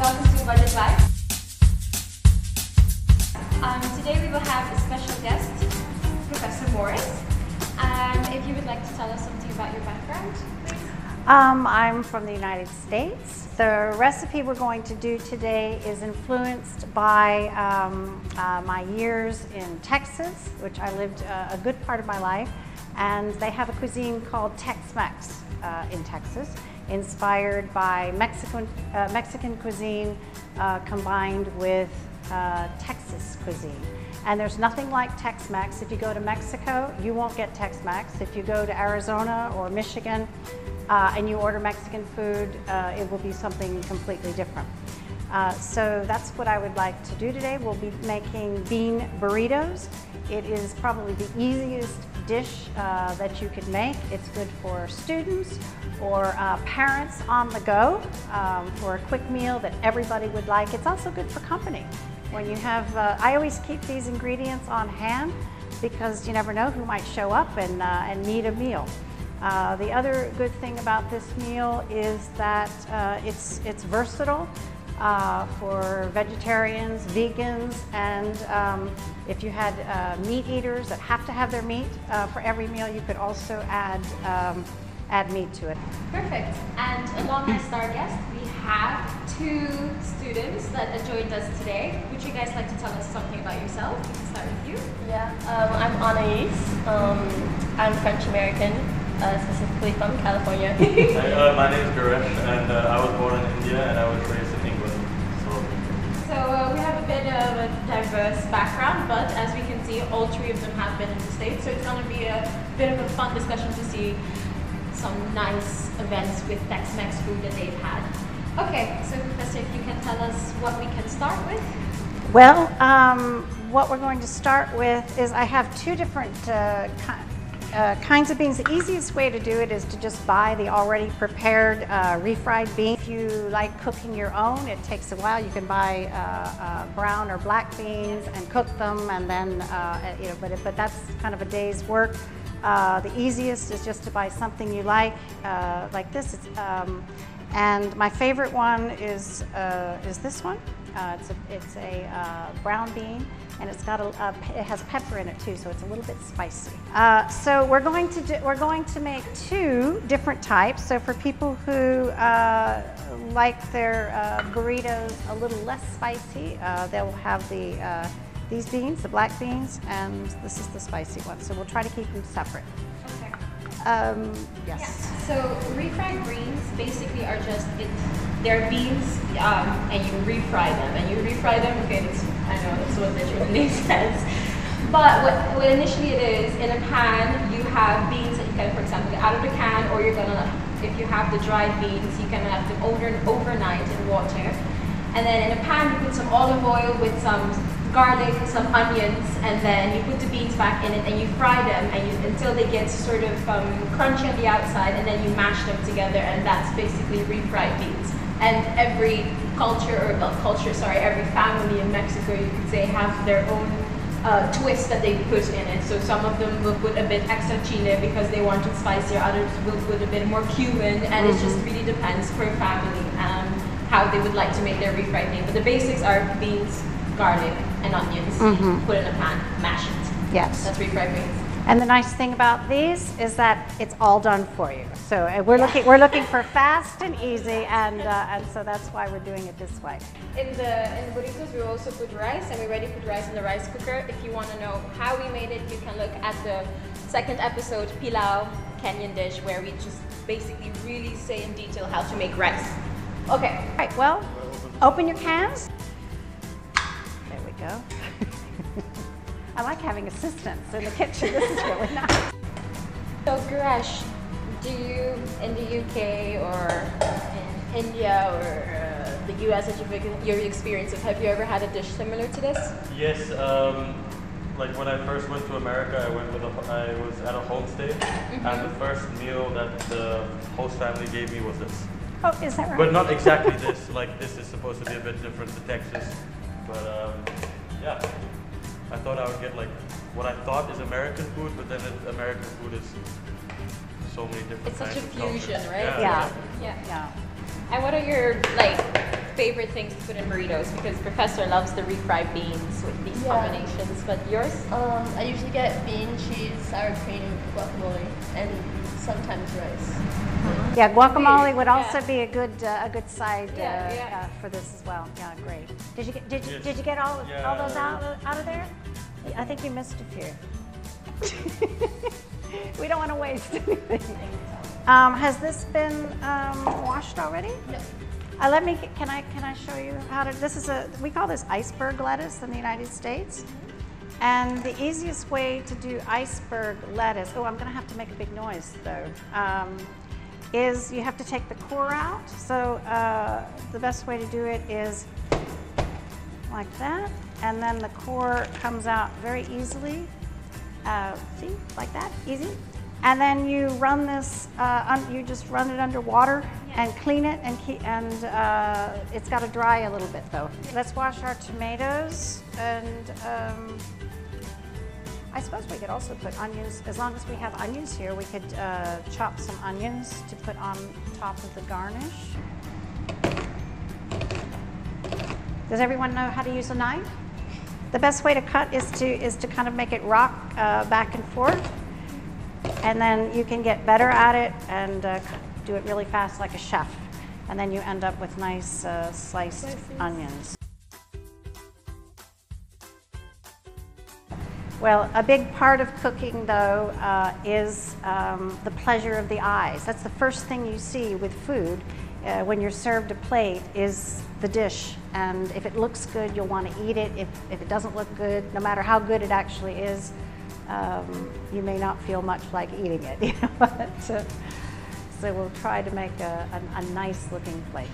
welcome to Budget Life. Today we will have a special guest, Professor Morris. If you would like to tell us something about your background, please. I'm from the United States. The recipe we're going to do today is influenced by my years in Texas, which I lived a good part of my life, and they have a cuisine called Tex Mex in Texas, inspired by Mexican cuisine combined with Texas cuisine. And there's nothing like Tex Mex. If you go to Mexico, you won't get Tex Mex. If you go to Arizona or Michigan and you order Mexican food, it will be something completely different. So that's what I would like to do today. We'll be making bean burritos. It is probably the easiest dish that you could make. It's good for students or parents on the go for a quick meal that everybody would like. It's also good for company. When you have, I always keep these ingredients on hand because you never know who might show up and need a meal. The other good thing about this meal is that it's versatile for vegetarians, vegans, and if you had meat eaters that have to have their meat for every meal, you could also add meat to it. Perfect. And along as our guest, we have two students that joined us today. Would you guys like to tell us something about yourself? We can start with you. Yeah, I'm Anais. I'm French American, specifically from California. Hi, my name is Garnish, and I was born in India and I was raised in England. So we have a bit of a diverse background, but as we can see, all three of them have been in the States, so it's going to be a bit of a fun discussion to see some nice events with Tex Mex food that they've had. Okay, so Professor, if you can tell us what we can start with. Well, what we're going to start with is I have two different kinds of beans. The easiest way to do it is to just buy the already prepared refried bean. If you like cooking your own, it takes a while. You can buy brown or black beans and cook them, and then but that's kind of a day's work. The easiest is just to buy something you like this. And my favorite one is this one. It's a brown bean, and it's got it has pepper in it too, so it's a little bit spicy. So we're going to make two different types. So for people who like their burritos a little less spicy, they will have these beans, the black beans, and this is the spicy one. So we'll try to keep them separate. Okay. Yes. Yeah. So refried greens basically are they're beans and you refry them. And you refry them, okay, I know that's what literally says. But what initially it is, in a pan, you have beans that you can, for example, get out of the can, or you're gonna, if you have the dried beans, you can have them overnight in water. And then in a pan, you put some olive oil with some garlic, some onions, and then you put the beans back in it and you fry them until they get sort of crunchy on the outside, and then you mash them together, and that's basically refried beans. And every every family in Mexico, you could say, have their own twist that they put in it. So some of them will put a bit extra chile because they want it spicier, others will put a bit more cumin, and it just really depends per family how they would like to make their refried bean. But the basics are beans, garlic, and onions. Put in a pan, mash it. Yes. That's refried beans. And the nice thing about these is that it's all done for you. So we're looking for fast and easy, and so that's why we're doing it this way. In the burritos, we also put rice, and we already put rice in the rice cooker. If you want to know how we made it, you can look at the second episode, Pilau, Kenyan dish, where we just basically really say in detail how to make rice. Okay. All right. Well, open your cans. There we go. I like having assistants in the kitchen. This is really nice. So, Garesh, do you, in the UK or in India or the US that your experiences, have you ever had a dish similar to this? Yes, like when I first went to America, I was at a homestay, and the first meal that the host family gave me was this. Oh, is that right? But not exactly this. Like, this is supposed to be a bit different to Texas. But yeah, I thought I would get like what I thought is American food, but then American food is so many different It's such kinds a of cultures. fusion, right? Yeah. Yeah. And what are your favorite things to put in burritos? Because Professor loves the refried beans with these combinations, but yours? I usually get bean, cheese, sour cream, guacamole, and sometimes rice. Yeah, guacamole would also be a good side for this as well. Yeah, great. Did you get all those out of there? I think you missed a few. We don't want to waste anything. Has this been washed already? No. Can I show you how to? We call this iceberg lettuce in the United States. And the easiest way to do iceberg lettuce, I'm gonna have to make a big noise though, is you have to take the core out. So the best way to do it is like that. And then the core comes out very easily. See, like that, easy. And then you run this, you just run it under water and clean it, and it's got to dry a little bit though. Let's wash our tomatoes, and I suppose we could also put onions. As long as we have onions here, we could chop some onions to put on top of the garnish. Does everyone know how to use a knife? The best way to cut is to kind of make it rock back and forth. And then you can get better at it and do it really fast like a chef. And then you end up with nice sliced onions. Well, a big part of cooking though is the pleasure of the eyes. That's the first thing you see with food when you're served a plate is the dish. And if it looks good, you'll want to eat it. If it doesn't look good, no matter how good it actually is, you may not feel much like eating it. You know? But, so we'll try to make a nice looking plate.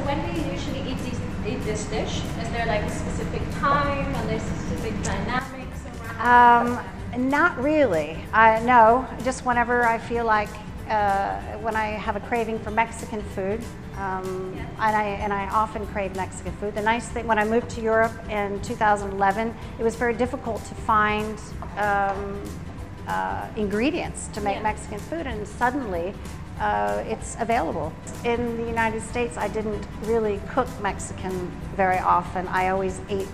When do you usually eat this dish? Is there like a specific time and there's specific dynamics around? Not really. No, just whenever I feel like, when I have a craving for Mexican food, and I often crave Mexican food. The nice thing, when I moved to Europe in 2011, it was very difficult to find ingredients to make Mexican food, and suddenly it's available. In the United States, I didn't really cook Mexican very often. I always ate,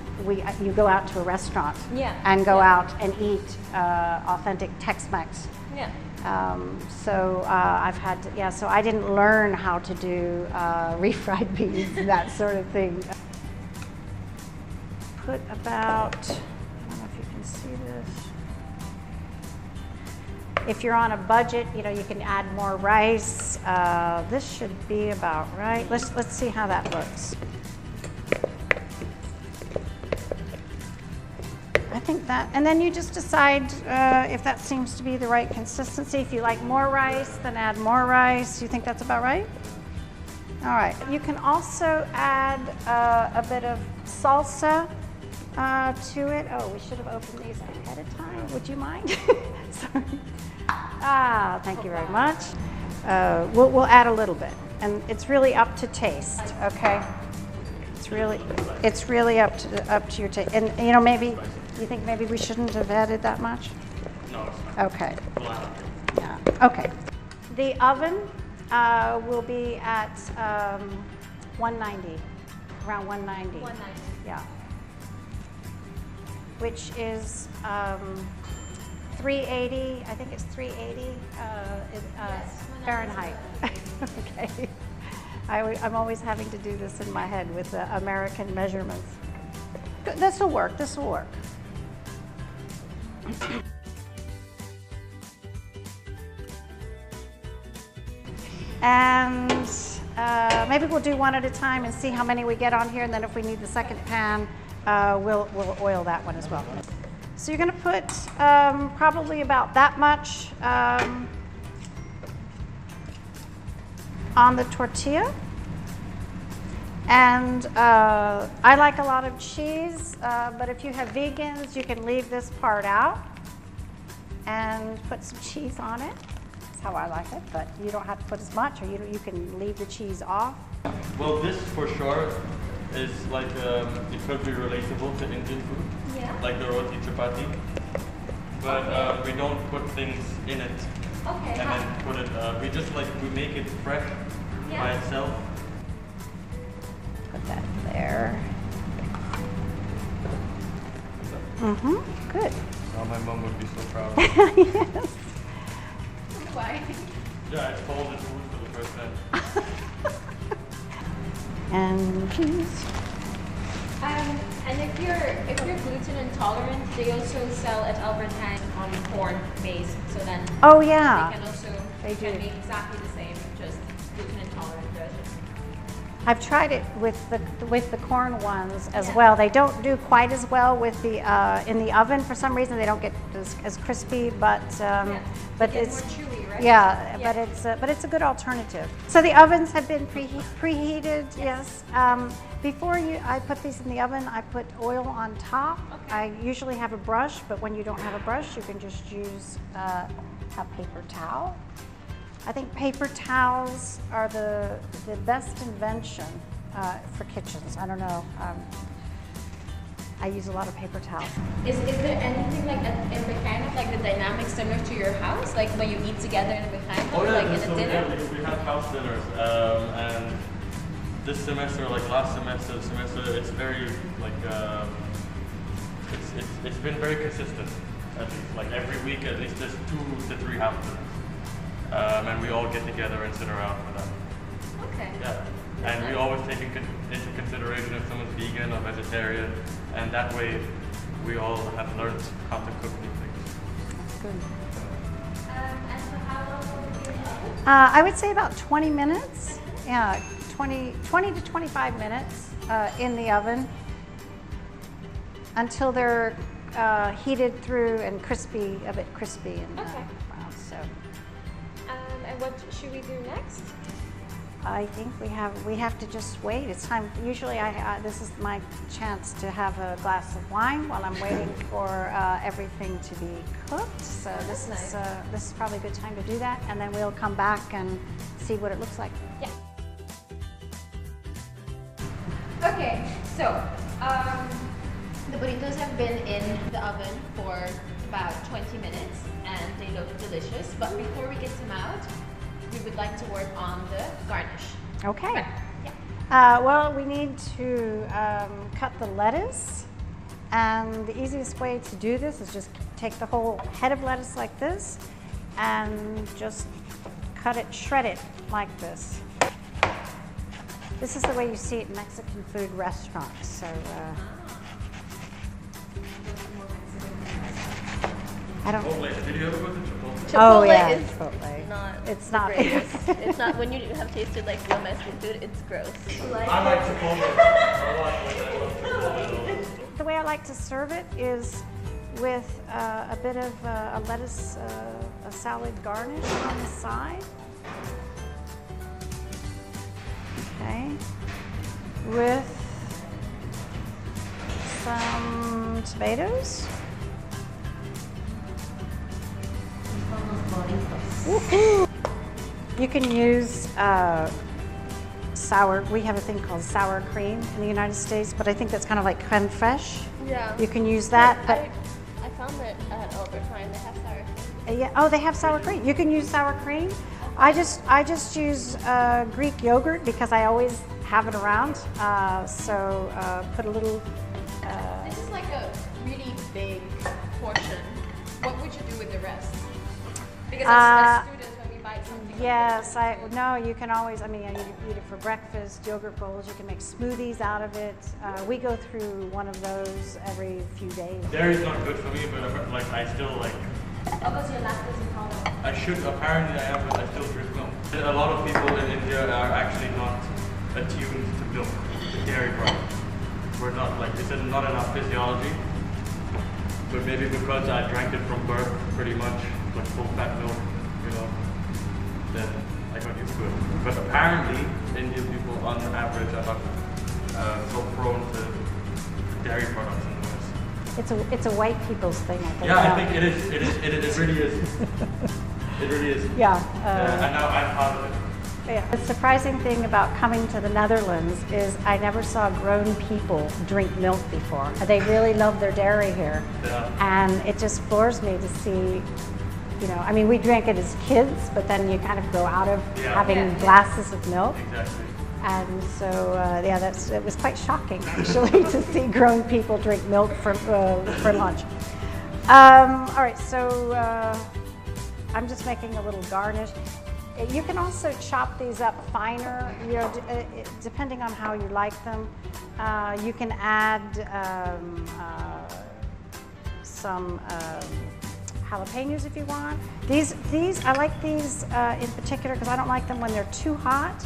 you go out to a restaurant and go out and eat authentic Tex Mex. Yeah. So I've had to, so I didn't learn how to do refried beans and that sort of thing. Put about, I don't know if you can see this. If you're on a budget, you can add more rice. This should be about right. Let's see how that looks. I think that, and then you just decide if that seems to be the right consistency. If you like more rice, then add more rice. You think that's about right? All right. You can also add a bit of salsa to it. Oh, we should have opened these ahead of time. Would you mind? Sorry. Thank you very much. We'll add a little bit, and it's really up to taste. Okay. It's really up to your taste. And maybe you think maybe we shouldn't have added that much? No. Okay. Yeah. Okay. The oven will be at 190, around 190. 190. Yeah. Which is 380. I think it's 380 Fahrenheit. Okay. I'm always having to do this in my head with American measurements. This will work. This will work. And maybe we'll do one at a time and see how many we get on here, and then if we need the second pan, we'll oil that one as well. So you're going to put probably about that much on the tortilla. And I like a lot of cheese, but if you have vegans, you can leave this part out and put some cheese on it. That's how I like it, but you don't have to put as much, or you can leave the cheese off. Well, this for sure is like, it could be relatable to Indian food, like the roti chapati, but we don't put things in it and then put it, we make it fresh by itself. Put that there. Mm-hmm. Good. Oh, my mom would be so proud. Yes. Why? Yeah, it's folded food for the first time. And cheese. And if you're gluten intolerant, they also sell at Albert Heijn on corn base. So then Oh yeah. they can also do. make exactly the same, just gluten intolerant version. I've tried it with the corn ones as well. They don't do quite as well with the in the oven. For some reason, they don't get as crispy, but it's more chewy, right? yeah, but it's a good alternative. So the ovens have been preheated. Yes. Before I put these in the oven, I put oil on top. Okay. I usually have a brush, but when you don't have a brush, you can just use a paper towel. I think paper towels are the best invention for kitchens. I don't know. I use a lot of paper towels. Is there anything like in the kind of like the dynamic similar to your house, like when you eat together in the kind of like in a dinner? Yeah, we have house dinners, and this semester, like last semester, it's very like it's been very consistent. At least like every week, at least there's 2 to 3 house dinners. And we all get together and sit around for that. Okay. Yeah. And we always take into consideration if someone's vegan or vegetarian, and that way we all have learned how to cook new things. That's good. And for how long will it be in the oven? I would say about 20 minutes. Yeah, 20 to 25 minutes in the oven until they're heated through and crispy, a bit crispy and brown. So. And what should we do next? I think we have to just wait. It's time. Usually, this is my chance to have a glass of wine while I'm waiting for everything to be cooked. So this is probably a good time to do that, and then we'll come back and see what it looks like. Yeah. Okay, so the burritos have been in the oven for about 20 minutes, and they look delicious. But before we get them out, we would like to work on the garnish. Okay. Yeah. Well, we need to cut the lettuce, and the easiest way to do this is just take the whole head of lettuce like this, and just cut it, shred it like this. This is the way you see it in Mexican food restaurants. So. I don't. Chipotle. Did you ever go to Chipotle? Oh yeah, is Chipotle. It's not. It's not. When you have tasted like real Mexican food, it's gross. I like Chipotle. The way I like to serve it is with a bit of a lettuce, a salad garnish on the side. Okay, with some tomatoes. You can use sour. We have a thing called sour cream in the United States, but I think that's kind of like creme fraiche. Yeah. You can use that. But I found that at Albert Heijn they have sour cream. yeah. Oh, they have sour cream. You can use sour cream. I just use Greek yogurt because I always have it around. So put a little. This is like a really big portion. What would you do with the rest? Because as students, when we buy something. Yes, you can always. I mean, you eat it for breakfast. Yogurt bowls. You can make smoothies out of it. We go through one of those every few days. Dairy's not good for me, but like I still like. How about your lactose intolerant? I should, apparently I am, but I still drink milk. A lot of people in India are actually not attuned to milk, to dairy products. We're not, like, this is not in our physiology. But maybe because I drank it from birth, pretty much, like full fat milk, you know, then I got used to it. But apparently, Indian people on average are not so prone to dairy products in the West. It's a white people's thing, I think. Yeah, I think it is. It really is. It really is. Yeah. And now I'm part of it. Yeah. The surprising thing about coming to the Netherlands is I never saw grown people drink milk before. They really love their dairy here. Yeah. And it just floors me to see, you know, I mean, we drank it as kids, but then you kind of grow out of having glasses of milk. Exactly. And so, yeah, it was quite shocking actually to see grown people drink milk for lunch. All right, so I'm just making a little garnish. You can also chop these up finer, you know, depending on how you like them. You can add some jalapeños if you want. I like these in particular because I don't like them when they're too hot.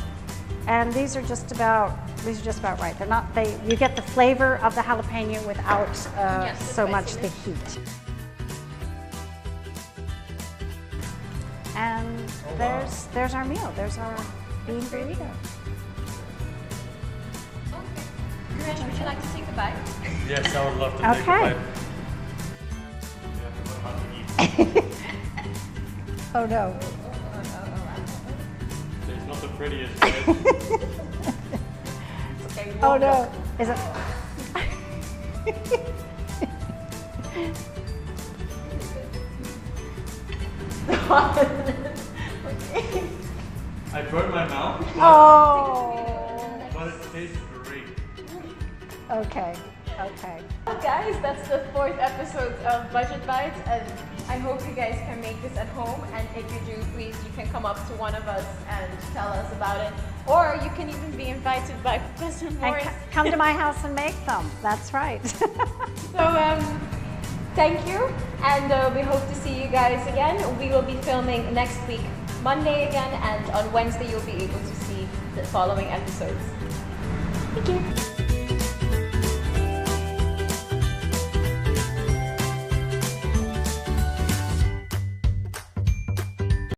And these are just about right. They're not. You get the flavor of the jalapeno without so much the heat. And there's our meal. There's our bean burrito. Garnish, would you like to take a bite? Yes, I would love to take a bite. Oh no. It's not the prettiest, right? Okay, oh no. Is it? Okay. I burned my mouth. Oh. But it tastes great. Okay. Okay. Well, guys, that's the 4th episode of Budget Bites, and I hope you guys can make this at home. And if you do, please, you can come up to one of us and tell us about it. Or you can even be invited by Professor Morris. And come to my house and make them. That's right. So, thank you, and we hope to see you guys again. We will be filming next week, Monday again, and on Wednesday you'll be able to see the following episodes. Thank you.